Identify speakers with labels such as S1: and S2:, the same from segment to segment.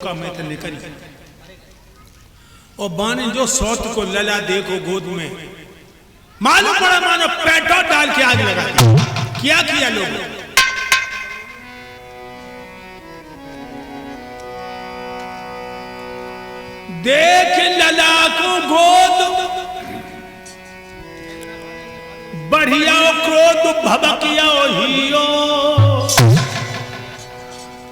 S1: का मैं तो निकल और बाने जो सौत को लला देखो गोद में मालूम पड़ा मानो पेट्रोल डाल के आग लगा दी। क्या किया लोगों देख लला को गोद बढ़िया क्रोध भबकिया हियो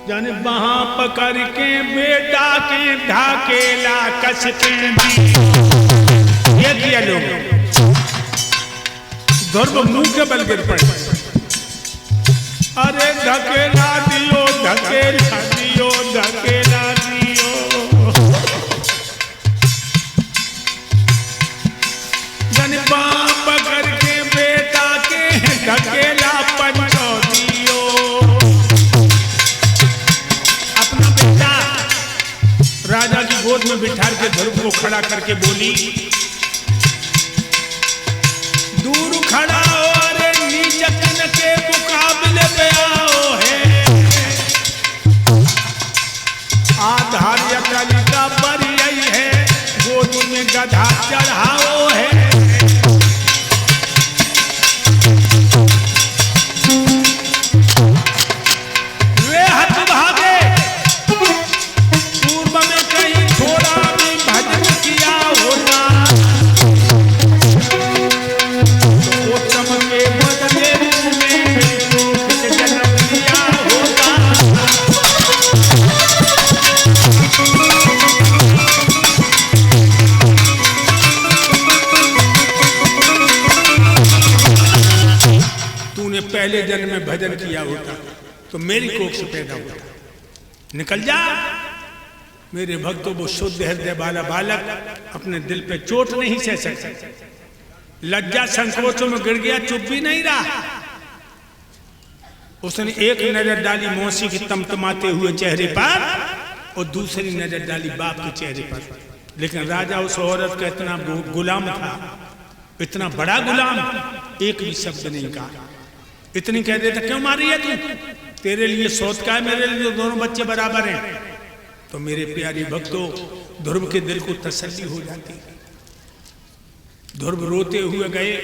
S1: जाने वहां पकड़ के बेटा के ढाकेला कस के ये किया लोग ध्रुव मुंह के बल गिर पड़े। अरे धकेला दियो धकेला दियो धकेला दियो जाने वहां पकड़ के बेटा के धकेला पंचो दियो। राजा की गोद में बिठा के ध्रुव को खड़ा करके बोली दूर खड़ा हो अरे नीचक के मुकाबले पे आओ है आधार अकाली का बरी है गोद में गधा चढ़ाओ है। वे हथ भागे पहले जन्म में भजन किया होता तो मेरी कोख से पैदा होता। निकल जा मेरे भक्तों वो शुद्ध हृदय वाला बालक अपने दिल पे चोट नहीं सह सकता। लज्जा संकोचों में गिर गया चुप भी नहीं रहा। उसने एक नजर डाली मौसी की तमतमाते हुए चेहरे पर और दूसरी नजर डाली बाप के चेहरे पर। लेकिन राजा उस औरत का इतना गुलाम था इतना बड़ा गुलाम एक भी शब्द नहीं कहा। इतनी कह देता क्यों मारी है तू तेरे लिए सौत का है मेरे लिए दोनों बच्चे बराबर हैं। तो मेरे प्यारे भक्तों ध्रुव के दिल को तसल्ली हो जाती। ध्रुव रोते हुए गए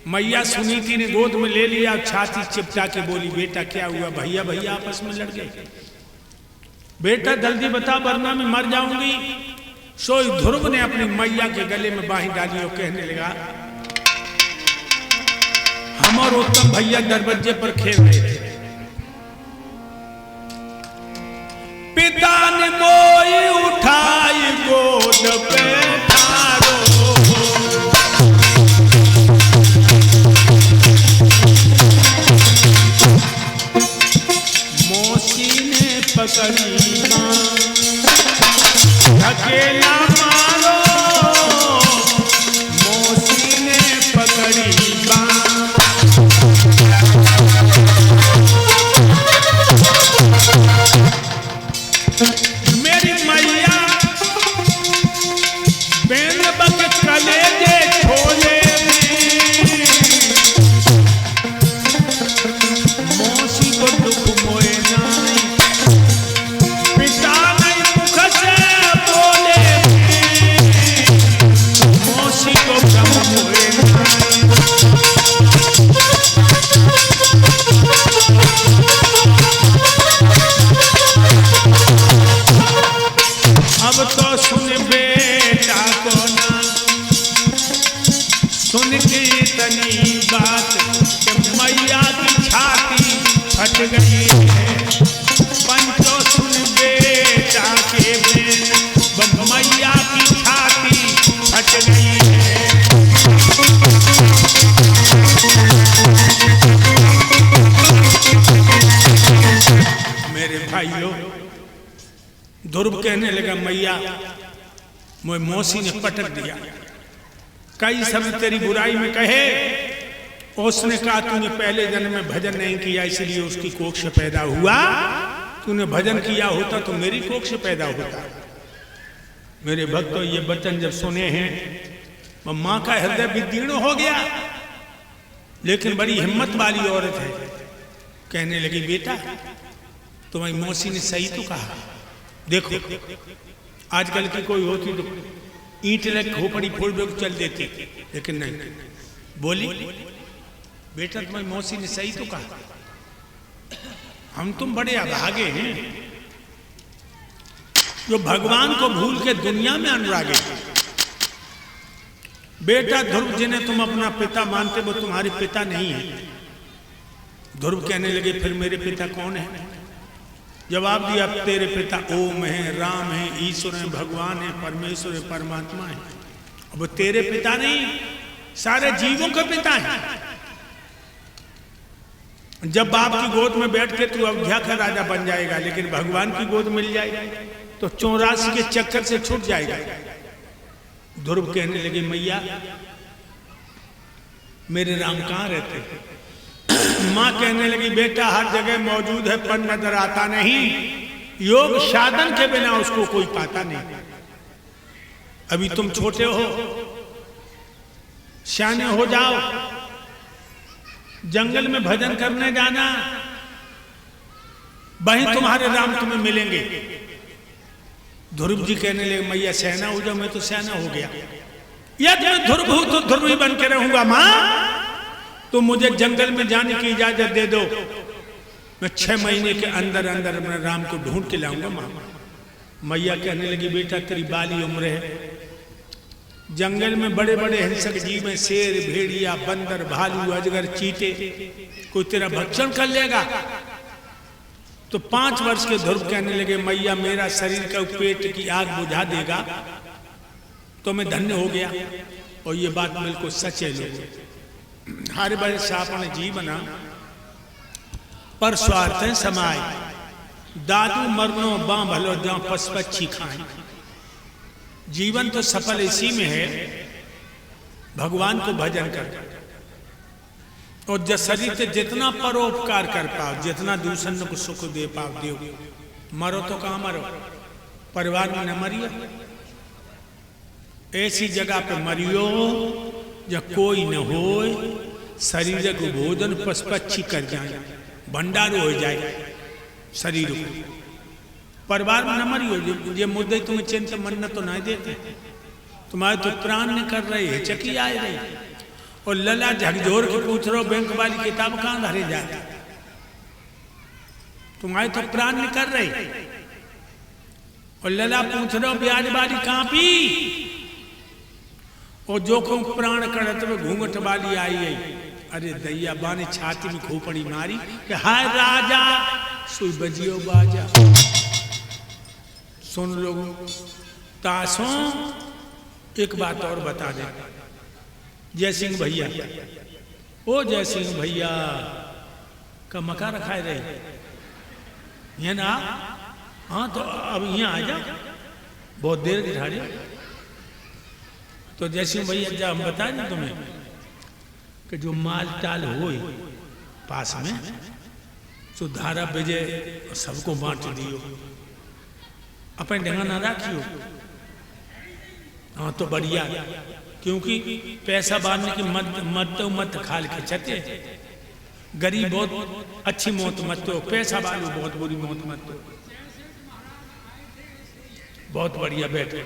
S1: मैया सुनीति ने गोद में ले लिया छाती चिपटा के बोली बेटा क्या हुआ भैया भैया आपस में लड़ गए बेटा जल्दी बता वरना मैं मर जाऊंगी। सोई ध्रुव ने अपनी मैया के गले में बाही डाली और कहने लगा हम और उत्तम भैया दरवाजे पर खेल रहे थे पिता ने मोई उठाई गोद पे ठारो मौसी ने पकड़ी धकेला मारो मौसी ने पकड़ी मेरी मैया बेन बक कलेजे छोले मौसी को दुख मोए नहीं पिता नहीं मुख से बोले मौसी को गम मोए नहीं। अब तो सुन बेटा को ना सुन के तनी बात कि मैया की छाती फट गई है पंचो सुन बेटा के बेन मैया की छाती फट गई है। मेरे भाइयों ध्रुव कहने लगा मैया मोए मौसी ने पटक दिया कई समय तेरी बुराई में कहे उसने कहा तूने पहले जन्म में भजन नहीं किया इसलिए उसकी कोख से पैदा हुआ तूने भजन किया होता तो मेरी कोख से पैदा होता। मेरे भक्तों ये वचन जब सुने हैं माँ का हृदय विदीर्ण हो गया लेकिन बड़ी हिम्मत वाली औरत है। कहने लगी बेटा तुम्हारी मौसी ने सही तो कहा, देखो आजकल की कोई होती तो ईंट लग खोपड़ी फोड़ दो चल देती, लेकिन नहीं, बोली बेटा तुम्हारी मौसी ने सही तो कहा, हम तुम बड़े अभागे हैं जो भगवान को भूल के दुनिया में अनुरागे। बेटा ध्रुव जिन्हें तुम अपना पिता मानते वो तुम्हारे पिता नहीं है। ध्रुव कहने लगे फिर मेरे पिता कौन है? जवाब दिया तेरे पिता ओम है, राम है, ईश्वर है, भगवान है, परमेश्वर है, परमात्मा है। अब वो तेरे पिता नहीं, सारे जीवों के पिता है। जब बाप की गोद में बैठ के तू अयोध्या का राजा बन जाएगा, लेकिन भगवान की गोद मिल जाएगा तो 84 के चक्कर से छूट जाएगा। ध्रुव कहने लगे मैया मेरे राम कहाँ रहते हैं? मां कहने लगी बेटा हर जगह मौजूद है पर नजर आता नहीं, योग साधन के बिना उसको कोई पाता नहीं। अभी तुम छोटे हो, सियाने हो जाओ, जंगल में भजन करने जाना, वहीं तुम्हारे राम तुम्हें मिलेंगे। ध्रुव जी कहने लगे मैया सेना हो जाओ, मैं तो सेना हो गया, यदि मैं ध्रुव हूं तो ध्रुव ही बन के रहूंगा। मां तो मुझे जंगल में जाने की इजाजत दे दो, मैं 6 महीने के अंदर अंदर अपने राम को ढूंढ के लाऊंगा। मां मैया कहने लगी बेटा तेरी बाली उम्र है, जंगल में बड़े बड़े हिंसक जीव हैं, शेर, भेड़िया, बंदर, भालू, अजगर, चीते, कोई तेरा भक्षण कर लेगा। तो 5 वर्ष के ध्रुव कहने लगे मैया मेरा शरीर का पेट की आग बुझा देगा तो मैं धन्य हो गया। और ये बात बिल्कुल सच है। लोग हर बड़े सापन जीवना पर स्वार्थ समाय, दादू मरनो बां भलो जाओ पशुपक्षी खाएं। जीवन तो सफल इसी में है भगवान को भजन कर, और जब शरीर से जितना परोपकार कर पाओ, जितना दूसरों को सुख दे पाओ दो। मरो तो कहाँ मरो, परिवार में न मरियो, ऐसी जगह पे मरियो जब कोई न हो, शरीर को भोजन पशुपक्षी कर जाए, भंडारो हो जाए शरीर को। परिवार में न मरियो, ये मुद्दे तुम्हें चिंता मन तो नहीं देते, तुम्हारे तो प्राण न कर रहे है, चकी आए रही। और लला झकझोर के पूछ रहे हो बैंक वाली किताब कहां धरे जाती, तुम्हारे तो प्राण न कर रहे। और लला पूछ रहे हो ब्याज वाली कहां पी, और जो को प्राण करत में घूंघट वाली आई है। अरे दैया बा ने छाती में खोपड़ी मारी कि हाय राजा सुई बजियो बाजा। सुन लोगों तासों एक बात और बता दे, जय सिंह भैया, ओ जय सिंह भैया का मका रखा रहे ये ना। हाँ तो अब यहाँ आ जा, बहुत देर की ठाड़ी। तो जय सिंह भैया जब हम बता दें तुम्हें कि जो माल टाल हो पास में तो धारा बेजे सबको बांट दियो, अपने ढंगा ना रखियो। हाँ तो बढ़िया, क्योंकि पैसा बांधने की मत खाल के चते, गरीब बहुत अच्छी मौत मत हो, पैसा वालों बहुत बुरी मौत मत हो। बहुत बढ़िया बैठो।